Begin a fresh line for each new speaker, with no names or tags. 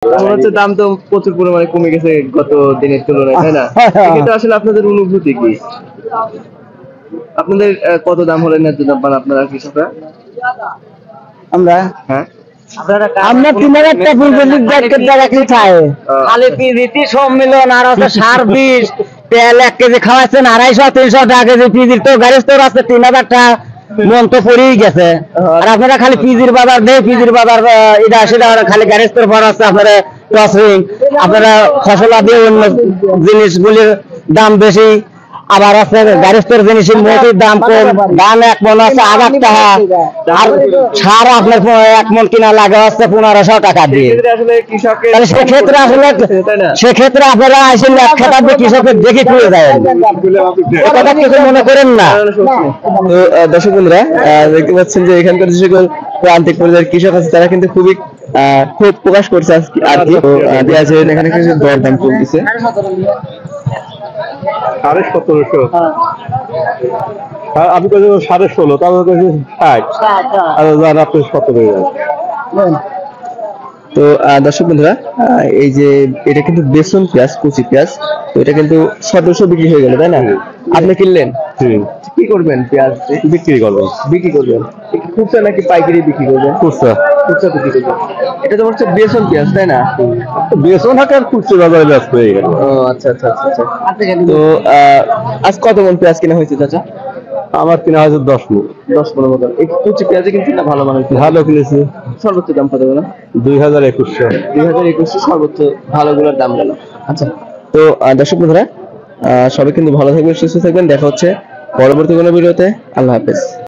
মনে হচ্ছে দাম তো প্রচুর পরিমাণে কমে গেছে গত দিনের তুলনায়, তাই না? এক্ষেত্রে আসলে আপনাদের অনুভূতি কি? আপনাদের কত দাম হলে ন্যায্য দাম পান আপনারা কৃষকরা?
আমরা
হ্যাঁ,
আমরা 3000 টাকা ফুলকপির প্যাকেট রাখি খাই খালি পিজিটি সম্মিলন আর আছে সার বিষ তেল 1 কেজি খাওয়াচ্ছেন 250-300 টাকা কেজি পিজির তো গাড়ি তো আছে 3000 টাকা মন তো পড়েই গেছে। আর আপনারা খালি পিজির বাজার দেয় পিজির বাজার এটা সেটা খালি গাড়ি তোর ভর আছে আপনারা টসরিং আপনারা ফসল দিয়ে অন্য জিনিসগুলির দাম বেশি আবার আছে গাড়ির জিনিসের মোটির দাম কম ধান 1 মন আছে 1000 টাকা আর সার আপনার 1 মন কিনা লাগে হচ্ছে 1500 টাকা দিয়ে। তাহলে সেক্ষেত্রে আপনারা আসেন এক খাতা দিয়ে কৃষকের দেখে খুলে যায় কথা কিছু মনে করেন না।
তো দর্শক বন্ধুরা দেখতে পাচ্ছেন যে এখানকার যে সকল প্রান্তিক পর্যায়ের কৃষক আছে তারা কিন্তু খুবই ক্ষোভ প্রকাশ করছে আর কি। এখানে কিন্তু দরদাম চলতেছে
1750 আমি কাছে 16.5 তারপর কাছে 60 আর জান আপনি 17
তো দর্শক বন্ধুরা এই যে এটা কিন্তু বেসন পেঁয়াজ কুচি পেঁয়াজ তো এটা কিন্তু 1700 বিক্রি হয়ে গেল, তাই না? আপনি কিনলেন কি করবেন? পেঁয়াজ
বিক্রি করবেন
খুচরা নাকি পাইকারি বিক্রি করবেন?
খুচরা
বিক্রি করবেন। এটা তো হচ্ছে বেসন পেঁয়াজ, তাই না?
বেসন হাটের খুচরা বাজারে ব্যস্ত হয়ে গেল।
ও আচ্ছা আচ্ছা আচ্ছা আচ্ছা। তো আজ কত মন পেঁয়াজ কিনা হয়েছে চাচা?
আমার কিনা হয়েছে 10 মণ।
10 মণ মতো। এই কুচি পেঁয়াজে কিন্তু না ভালো মানের
ভালো কিনেছি।
সর্বোচ্চ দাম কত গেল?
2200
সর্বোচ্চ ভালোগুলোর দাম গেল। আচ্ছা, তো দর্শক বন্ধুরা সবাই কিন্তু ভালো থাকবেন সুস্থ থাকবেন, দেখা হচ্ছে পরবর্তী কোনো ভিডিওতে। আল্লাহ হাফেজ।